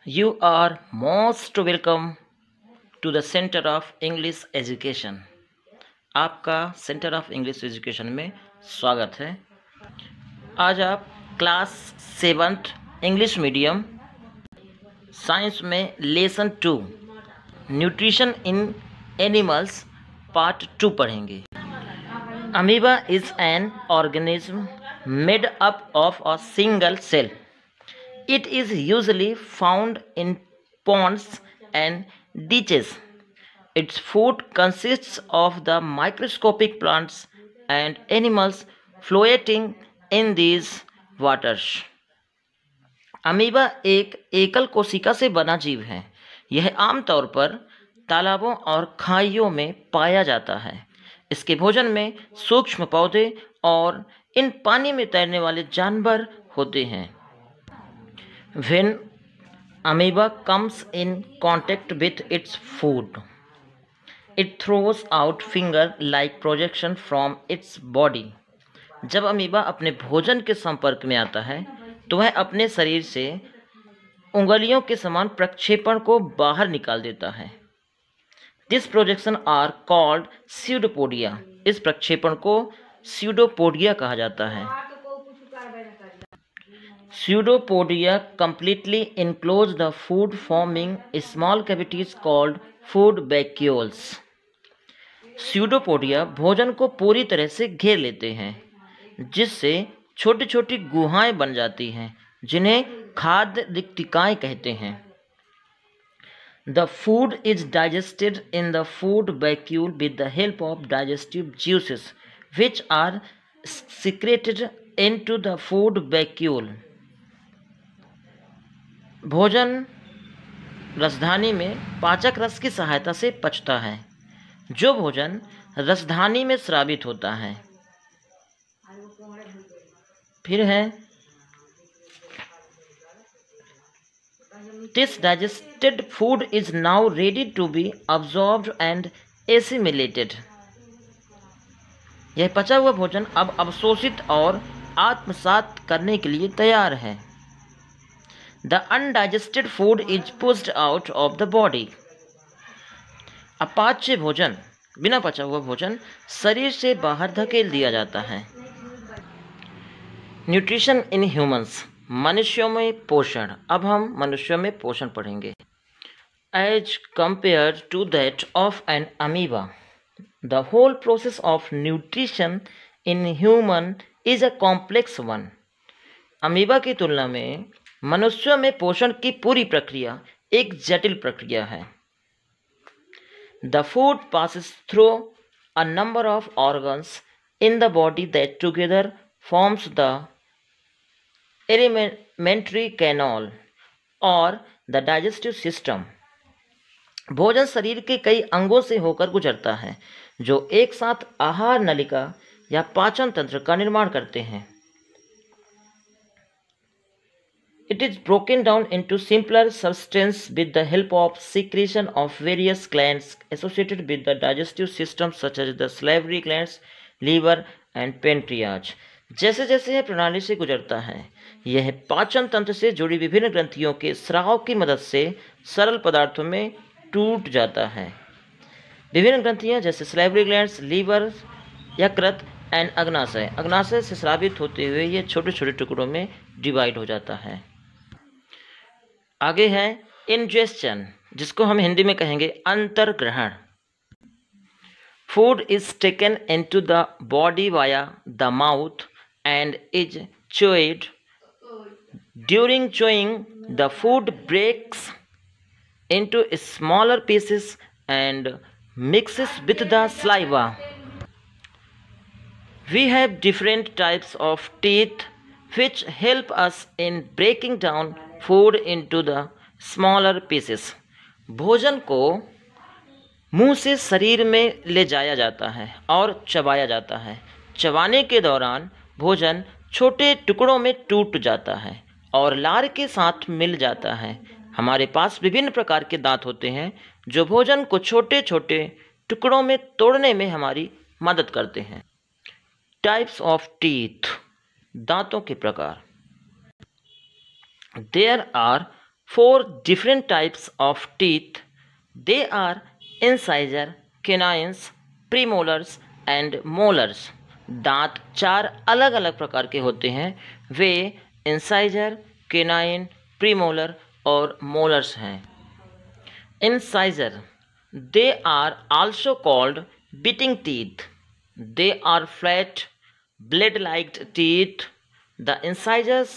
You are most welcome to the Center of English Education. आपका centre of English education में स्वागत है। आज आप class 7th English medium science में lesson 2 nutrition in animals part 2 पढ़ेंगे। Amoeba is an organism made up of a single cell. It is usually found in ponds and ditches. Its food consists of the microscopic plants and animals floating in these waters. Amoeba एक एकल कोशिका से बना जीव है। यह आमतौर पर तालाबों और खाइयों में पाया जाता है। इसके भोजन में सूक्ष्म पौधे और इन पानी में तैरने वाले जानवर होते हैं। When amoeba comes in contact with its food, it throws out finger-like projection from its body. जब अमीबा अपने भोजन के संपर्क में आता है तो वह अपने शरीर से उंगलियों के समान प्रक्षेपण को बाहर निकाल देता है। This projection are called pseudopodia. इस प्रक्षेपण को स्यूडोपोडिया कहा जाता है। Pseudopodia completely enclose the food, forming small cavities called food vacuoles. Pseudopodia भोजन को पूरी तरह से घेर लेते हैं, जिससे छोटी छोटी गुहाएं बन जाती हैं, जिन्हें खाद्य रिक्तिकाएं कहते हैं। The food is digested in the food vacuole with the help of digestive juices, which are secreted into the food vacuole. भोजन रसधानी में पाचक रस की सहायता से पचता है, जो भोजन रसधानी में स्रावित होता है। फिर है This digested food is now ready to be absorbed and assimilated. यह पचा हुआ भोजन अब अवशोषित और आत्मसात करने के लिए तैयार है। The undigested food is pushed out of the body. अपाच्य भोजन, बिना पचा हुआ भोजन शरीर से बाहर धकेल दिया जाता है। न्यूट्रिशन इन ह्यूमंस, मनुष्यों में पोषण। अब हम मनुष्यों में पोषण पढ़ेंगे। As compared to that of an amoeba, the whole process of nutrition in human is a complex one. Amoeba की तुलना में मनुष्यों में पोषण की पूरी प्रक्रिया एक जटिल प्रक्रिया है। The food passes through a number of organs in the body that together forms the alimentary canal or the digestive system. भोजन शरीर के कई अंगों से होकर गुजरता है, जो एक साथ आहार नलिका या पाचन तंत्र का निर्माण करते हैं। It is broken down into simpler substance with the help of secretion of various glands associated with the digestive system such as the salivary glands, liver and pancreas. जैसे जैसे यह प्रणाली से गुजरता है, यह पाचन तंत्र से जुड़ी विभिन्न ग्रंथियों के स्राव की मदद से सरल पदार्थों में टूट जाता है। विभिन्न ग्रंथियां जैसे salivary glands, लीवर, यकृत एंड अग्नाशय, अग्नाशय से स्रावित होते हुए यह छोटे छोटे टुकड़ों में डिवाइड हो जाता है। आगे है इंजेस्शन, जिसको हम हिंदी में कहेंगे अंतर्ग्रहण। Food is taken into the body via the mouth and is chewed. During chewing the food breaks into smaller pieces and mixes with the saliva. We have different types of teeth which help us in breaking down food into the smaller pieces. भोजन को मुंह से शरीर में ले जाया जाता है और चबाया जाता है। चबाने के दौरान भोजन छोटे टुकड़ों में टूट जाता है और लार के साथ मिल जाता है। हमारे पास विभिन्न प्रकार के दांत होते हैं जो भोजन को छोटे छोटे टुकड़ों में तोड़ने में हमारी मदद करते हैं। टाइप्स ऑफ टीथ, दांतों के प्रकार। There are 4 different types of teeth. They are incisor, canines, premolars and molars. दांत 4 अलग अलग प्रकार के होते हैं। वे इंसाइजर, केनाइन, प्रीमोलर और मोलर्स हैं। Incisor, they are also called biting teeth. They are flat, blade-like teeth. The incisors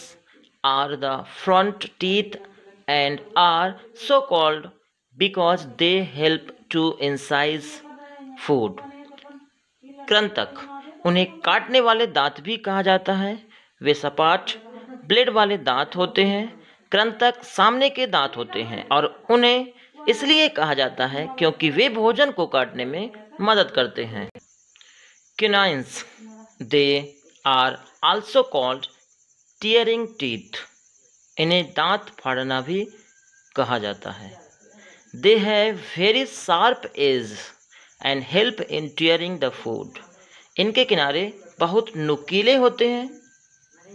are the front teeth and are so called because they help to incise food. कृंतक, उन्हें काटने वाले दांत भी कहा जाता है। वे सपाट ब्लेड वाले दांत होते हैं। कृंतक सामने के दांत होते हैं और उन्हें इसलिए कहा जाता है क्योंकि वे भोजन को काटने में मदद करते हैं। Canines, they are also called tearing teeth. इन्हें दांत फाड़ना भी कहा जाता है। They have very sharp edges and help in tearing the food. इनके किनारे बहुत नुकीले होते हैं,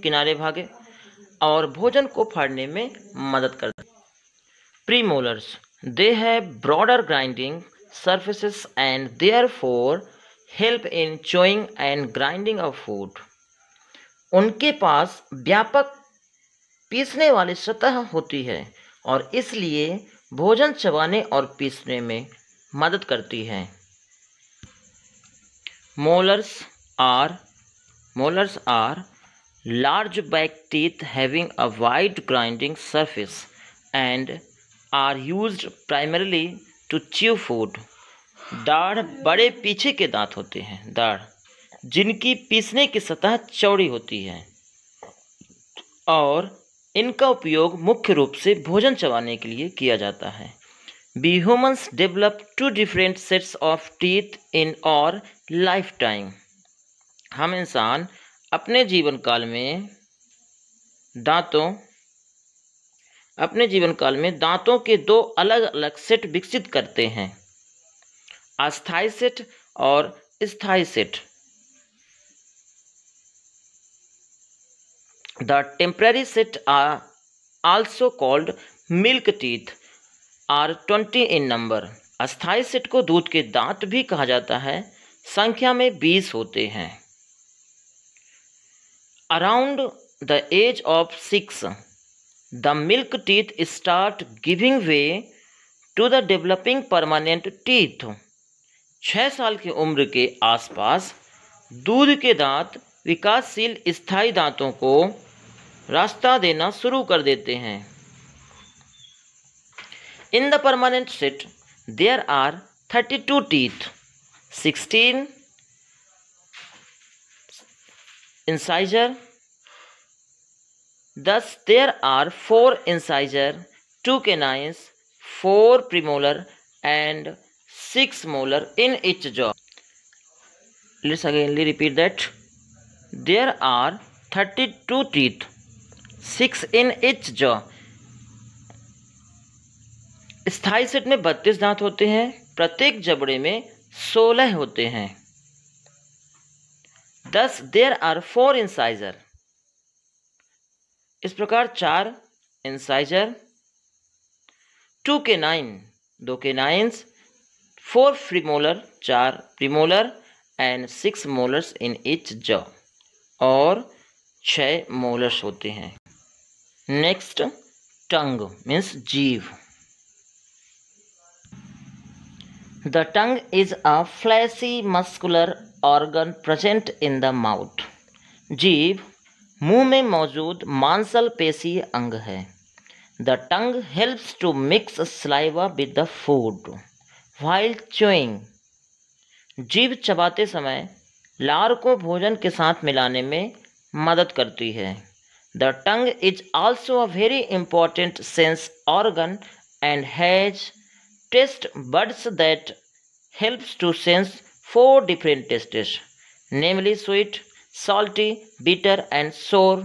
किनारे भागे, और भोजन को फाड़ने में मदद करते हैं। Premolars, they have broader grinding surfaces and therefore help in chewing and grinding of food. उनके पास व्यापक पीसने वाली सतह होती है और इसलिए भोजन चबाने और पीसने में मदद करती है। Molars are large back teeth having a wide grinding surface and are used primarily to chew food. दाढ़ बड़े पीछे के दांत होते हैं, दाढ़ जिनकी पीसने की सतह चौड़ी होती है और इनका उपयोग मुख्य रूप से भोजन चबाने के लिए किया जाता है। We humans develop 2 different sets of teeth in our lifetime. हम इंसान अपने जीवन काल में दांतों के 2 अलग अलग सेट विकसित करते हैं, अस्थायी सेट और स्थायी set. The temporary set are also called milk teeth are 20 in number. अस्थायी सेट को दूध के दांत भी कहा जाता है, संख्या में 20 होते हैं। Around the age of 6, the milk teeth start giving way to the developing permanent teeth. 6 साल की उम्र के आसपास दूध के दांत विकासशील स्थायी दांतों को रास्ता देना शुरू कर देते हैं। In the permanent set, there are 32 teeth, 16 incisor. Thus, there are 4 incisor, 2 canines, 4 premolar, and 6 molar in each jaw. Let's again repeat that. There are 32 teeth, 6 in each jaw. स्थायी सेट में 32 दांत होते हैं, प्रत्येक जबड़े में 16 होते हैं। Thus, there are 4 incisor. इस प्रकार 4 incisor, 2 canine, 2 canines, 4 premolar, 4 premolar, and 6 molars in each jaw, और 6 molars होते हैं। Next, tongue means जीभ। The tongue is a fleshy muscular organ present in the mouth. जीभ मुंह में मौजूद मांसल पेशीय अंग है। The tongue helps to mix saliva with the food while chewing. जीभ चबाते समय लार को भोजन के साथ मिलाने में मदद करती है। The tongue is also a very important sense organ and has taste buds that helps to sense 4 different tastes, namely sweet, salty, bitter and sour.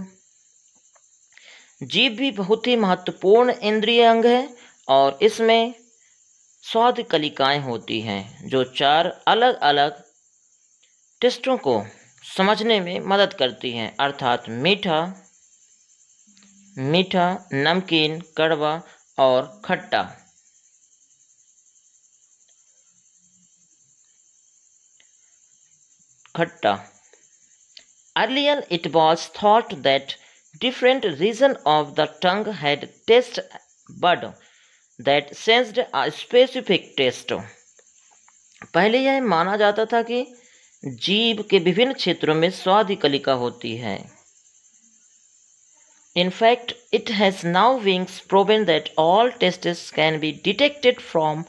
जीभ भी बहुत ही महत्वपूर्ण इंद्रिय अंग है और इसमें स्वाद कलिकाएं होती हैं जो 4 अलग अलग टेस्टों को समझने में मदद करती हैं, अर्थात मीठा, नमकीन, कड़वा और खट्टा। खट्टा। Earlier it was thought that different region of the tongue had taste bud that sensed a specific taste. पहले यह माना जाता था कि जीभ के विभिन्न क्षेत्रों में स्वाद कलिका होती है। In fact, it has now been proven that all tastes can be detected from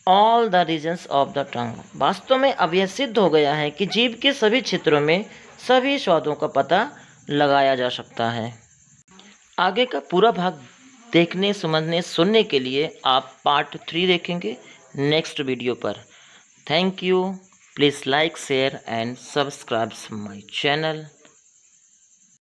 all the regions of the tongue. वास्तव में अब यह सिद्ध हो गया है कि जीभ के सभी क्षेत्रों में सभी स्वादों का पता लगाया जा सकता है। आगे का पूरा भाग देखने, समझने, सुनने के लिए आप पार्ट 3 देखेंगे नेक्स्ट वीडियो पर। Thank you. Please like, share and subscribe my channel.